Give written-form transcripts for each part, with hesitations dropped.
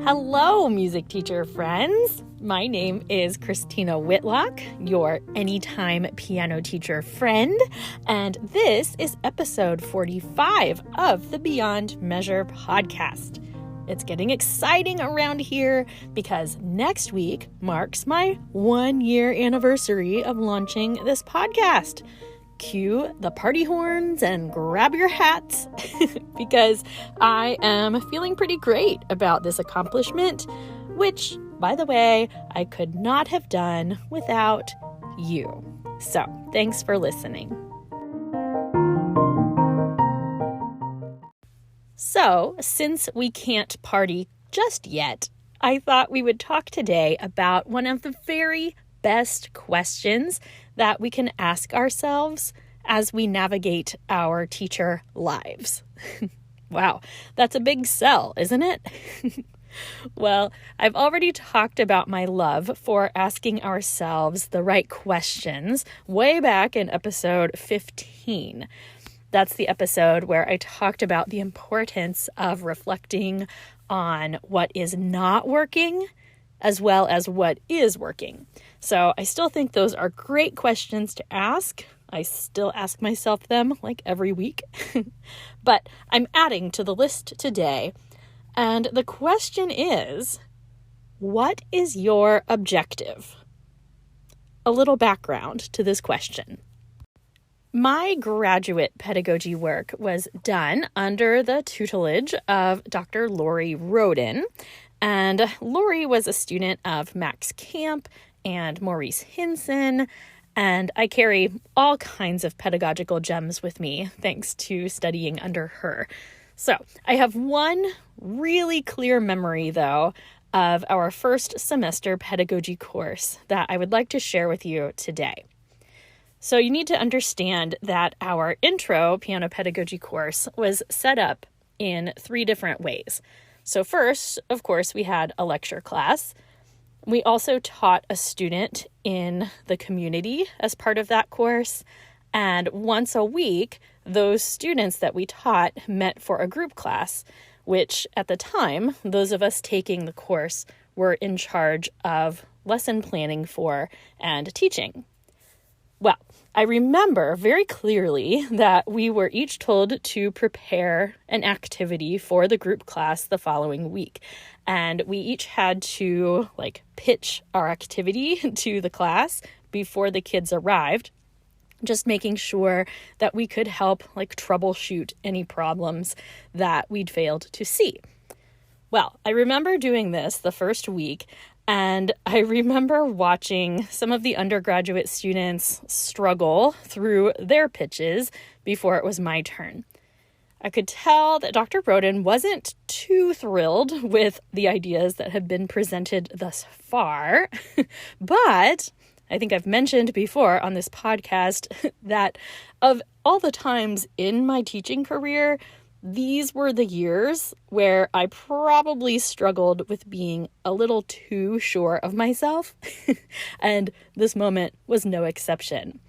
Hello, music teacher friends. My name is Christina Whitlock, your anytime piano teacher friend, and this is episode 45 of the Beyond Measure podcast. It's getting exciting around here because next week marks my 1-year anniversary of launching this podcast. Cue the party horns and grab your hats because I am feeling pretty great about this accomplishment, which, by the way, I could not have done without you. So, thanks for listening. So, since we can't party just yet, I thought we would talk today about one of the very best questions that we can ask ourselves as we navigate our teacher lives. Wow, that's a big sell, isn't it? Well, I've already talked about my love for asking ourselves the right questions way back in episode 15. That's the episode where I talked about the importance of reflecting on what is not working as well as what is working. So I still think those are great questions to ask. I still ask myself them like every week. But I'm adding to the list today. And the question is, what is your objective? A little background to this question. My graduate pedagogy work was done under the tutelage of Dr. Lori Roden. And Lori was a student of Max Camp and Maurice Hinson, and I carry all kinds of pedagogical gems with me thanks to studying under her. So I have one really clear memory, though, of our first semester pedagogy course that I would like to share with you today. So you need to understand that our intro piano pedagogy course was set up in 3 different ways. So first, of course, we had a lecture class. We also taught a student in the community as part of that course. And once a week, those students that we taught met for a group class, which at the time, those of us taking the course were in charge of lesson planning for and teaching. Well, I remember very clearly that we were each told to prepare an activity for the group class the following week. And we each had to pitch our activity to the class before the kids arrived, just making sure that we could help troubleshoot any problems that we'd failed to see. Well, I remember doing this the first week, and I remember watching some of the undergraduate students struggle through their pitches before it was my turn. I could tell that Dr. Roden wasn't too thrilled with the ideas that had been presented thus far, but I think I've mentioned before on this podcast that of all the times in my teaching career, these were the years where I probably struggled with being a little too sure of myself, and this moment was no exception.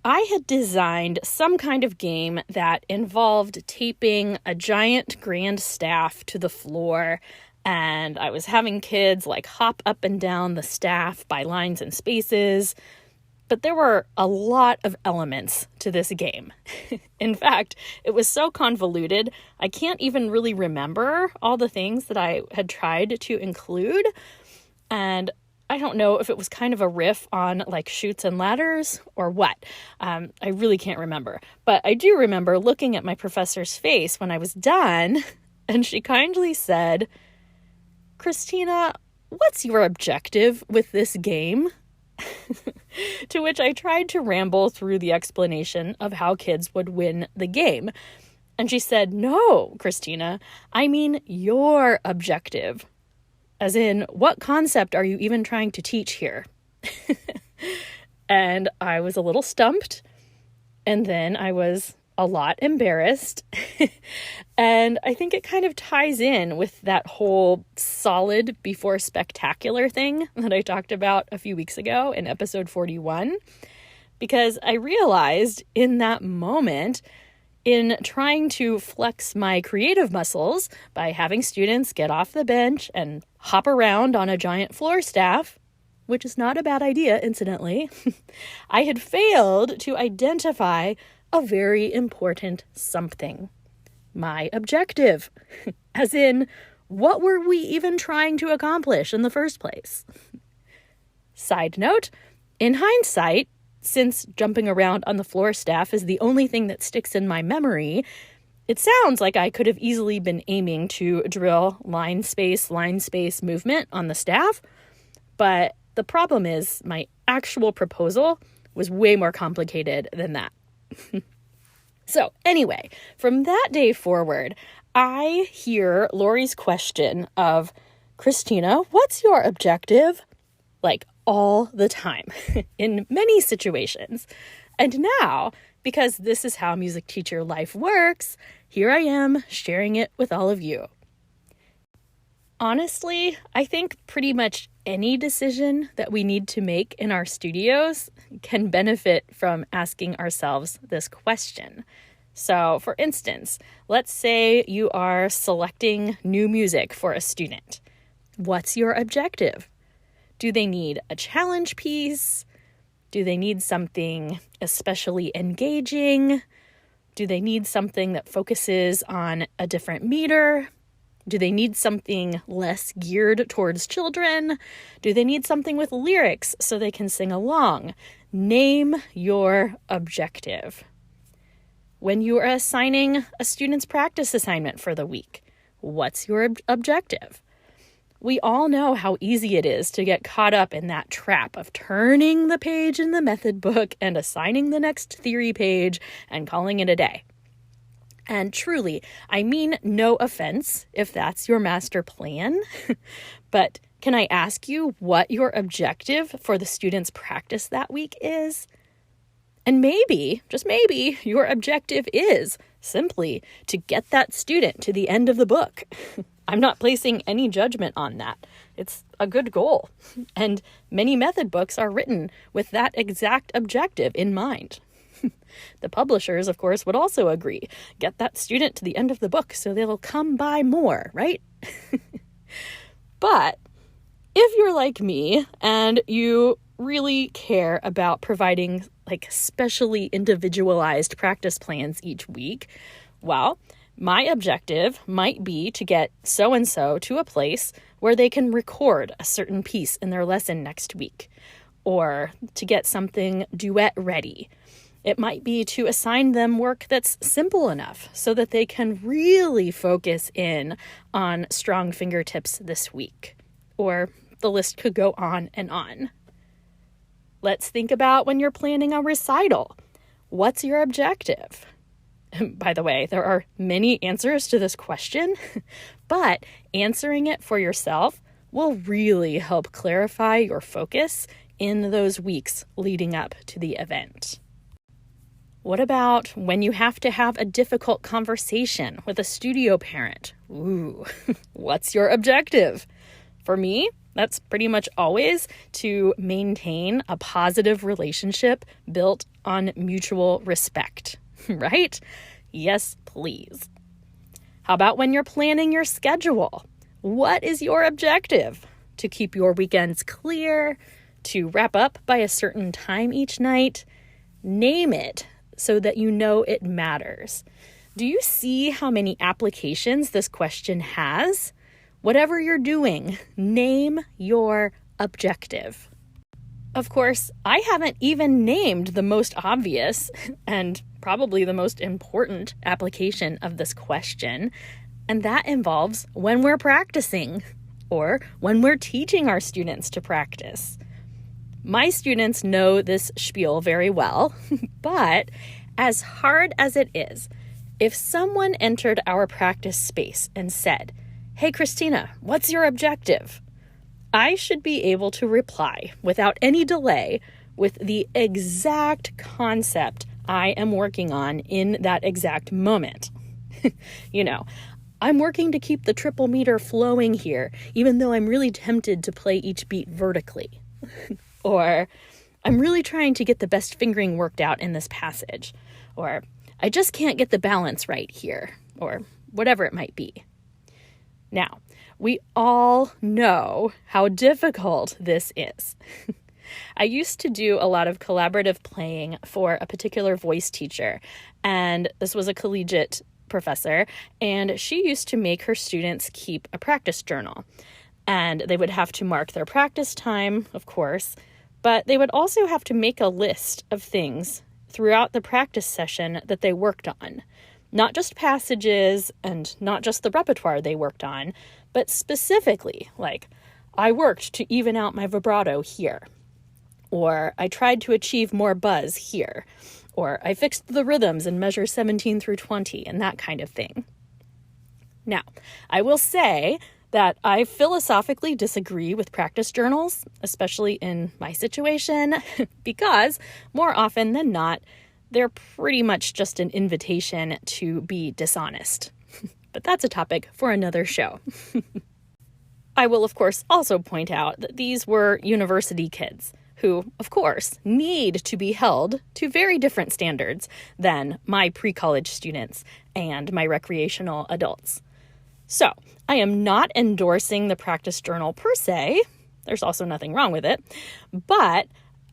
I had designed some kind of game that involved taping a giant grand staff to the floor, and I was having kids hop up and down the staff by lines and spaces. But there were a lot of elements to this game. In fact, it was so convoluted, I can't even really remember all the things that I had tried to include. And I don't know if it was kind of a riff on Chutes and Ladders or what. I really can't remember. But I do remember looking at my professor's face when I was done, and she kindly said, "Christina, what's your objective with this game?" To which I tried to ramble through the explanation of how kids would win the game. And she said, "No, Christina, I mean your objective. As in, what concept are you even trying to teach here?" And I was a little stumped. And then I was a lot embarrassed. And I think it kind of ties in with that whole solid before spectacular thing that I talked about a few weeks ago in episode 41, because I realized in that moment in trying to flex my creative muscles by having students get off the bench and hop around on a giant floor staff, which is not a bad idea, incidentally, I had failed to identify a very important something. My objective. As in, what were we even trying to accomplish in the first place? Side note, in hindsight, since jumping around on the floor staff is the only thing that sticks in my memory, it sounds like I could have easily been aiming to drill line space movement on the staff, but the problem is my actual proposal was way more complicated than that. So anyway, from that day forward, I hear Lori's question of, Christina, what's your objective? Like all the time in many situations. And now, because this is how music teacher life works, here I am sharing it with all of you. Honestly, I think pretty much any decision that we need to make in our studios can benefit from asking ourselves this question. So, for instance, let's say you are selecting new music for a student. What's your objective? Do they need a challenge piece? Do they need something especially engaging? Do they need something that focuses on a different meter? Do they need something less geared towards children? Do they need something with lyrics so they can sing along? Name your objective. When you are assigning a student's practice assignment for the week, what's your objective? We all know how easy it is to get caught up in that trap of turning the page in the method book and assigning the next theory page and calling it a day. And truly, I mean no offense if that's your master plan, but can I ask you what your objective for the student's practice that week is? And maybe, just maybe, your objective is simply to get that student to the end of the book. I'm not placing any judgment on that. It's a good goal. And many method books are written with that exact objective in mind. The publishers, of course, would also agree. Get that student to the end of the book so they'll come buy more, right? But if you're like me and you really care about providing like specially individualized practice plans each week, well, my objective might be to get so-and-so to a place where they can record a certain piece in their lesson next week, or to get something duet ready. It might be to assign them work that's simple enough so that they can really focus in on strong fingertips this week. Or the list could go on and on. Let's think about when you're planning a recital. What's your objective? By the way, there are many answers to this question, but answering it for yourself will really help clarify your focus in those weeks leading up to the event. What about when you have to have a difficult conversation with a studio parent? Ooh, what's your objective? For me, that's pretty much always to maintain a positive relationship built on mutual respect, right? Yes, please. How about when you're planning your schedule? What is your objective? To keep your weekends clear? To wrap up by a certain time each night? Name it so that you know it matters. Do you see how many applications this question has? Whatever you're doing, name your objective. Of course, I haven't even named the most obvious and probably the most important application of this question, and that involves when we're practicing or when we're teaching our students to practice. My students know this spiel very well, but as hard as it is, if someone entered our practice space and said, "Hey, Christina, what's your objective?" I should be able to reply without any delay with the exact concept I am working on in that exact moment. I'm working to keep the triple meter flowing here, even though I'm really tempted to play each beat vertically. Or, I'm really trying to get the best fingering worked out in this passage. Or, I just can't get the balance right here, or whatever it might be. Now, we all know how difficult this is. I used to do a lot of collaborative playing for a particular voice teacher, and this was a collegiate professor, and she used to make her students keep a practice journal. And they would have to mark their practice time, of course, but they would also have to make a list of things throughout the practice session that they worked on. Not just passages and not just the repertoire they worked on, but specifically, like, I worked to even out my vibrato here, or I tried to achieve more buzz here, or I fixed the rhythms in measure 17 through 20, and that kind of thing. Now, I will say that I philosophically disagree with practice journals, especially in my situation, because more often than not, they're pretty much just an invitation to be dishonest. But that's a topic for another show. I will, of course, also point out that these were university kids who, of course, need to be held to very different standards than my pre-college students and my recreational adults. So, I am not endorsing the practice journal per se. There's also nothing wrong with it. But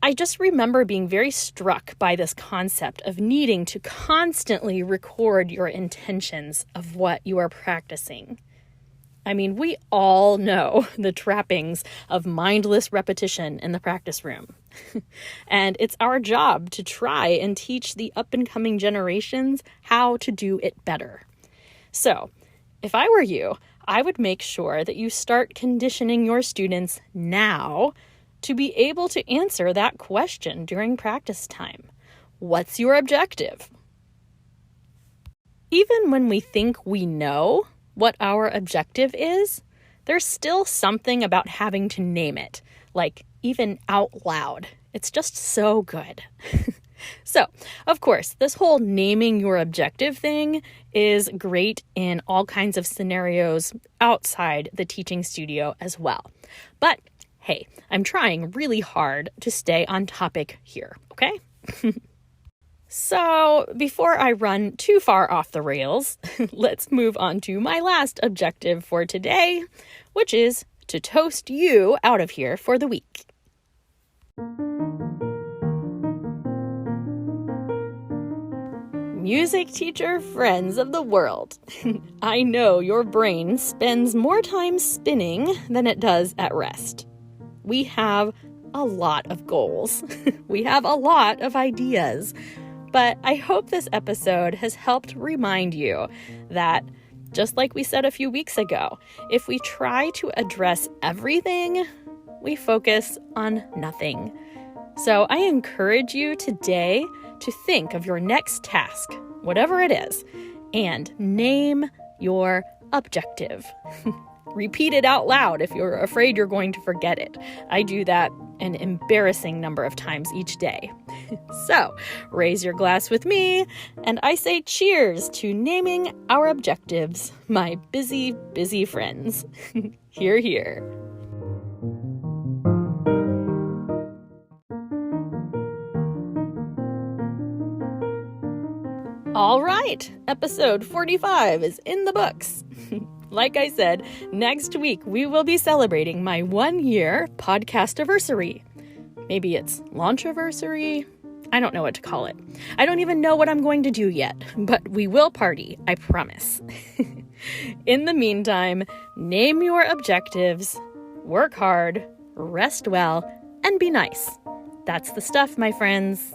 I just remember being very struck by this concept of needing to constantly record your intentions of what you are practicing. I mean, we all know the trappings of mindless repetition in the practice room. And it's our job to try and teach the up-and-coming generations how to do it better. So, if I were you, I would make sure that you start conditioning your students now to be able to answer that question during practice time. What's your objective? Even when we think we know what our objective is, there's still something about having to name it, like even out loud. It's just so good. So, of course, this whole naming your objective thing is great in all kinds of scenarios outside the teaching studio as well. But hey, I'm trying really hard to stay on topic here, okay? So, before I run too far off the rails, let's move on to my last objective for today, which is to toast you out of here for the week. Music teacher friends of the world, I know your brain spends more time spinning than it does at rest. We have a lot of goals. We have a lot of ideas. But I hope this episode has helped remind you that, just like we said a few weeks ago, if we try to address everything, we focus on nothing. So I encourage you today to think of your next task, whatever it is, and name your objective. Repeat it out loud if you're afraid you're going to forget it. I do that an embarrassing number of times each day. So, raise your glass with me, and I say cheers to naming our objectives, my busy, busy friends. Hear, hear. All right, episode 45 is in the books. Like I said, next week we will be celebrating my 1-year podcast-iversary. Maybe it's launch-iversary? I don't know what to call it. I don't even know what I'm going to do yet, but we will party, I promise. In the meantime, name your objectives, work hard, rest well, and be nice. That's the stuff, my friends.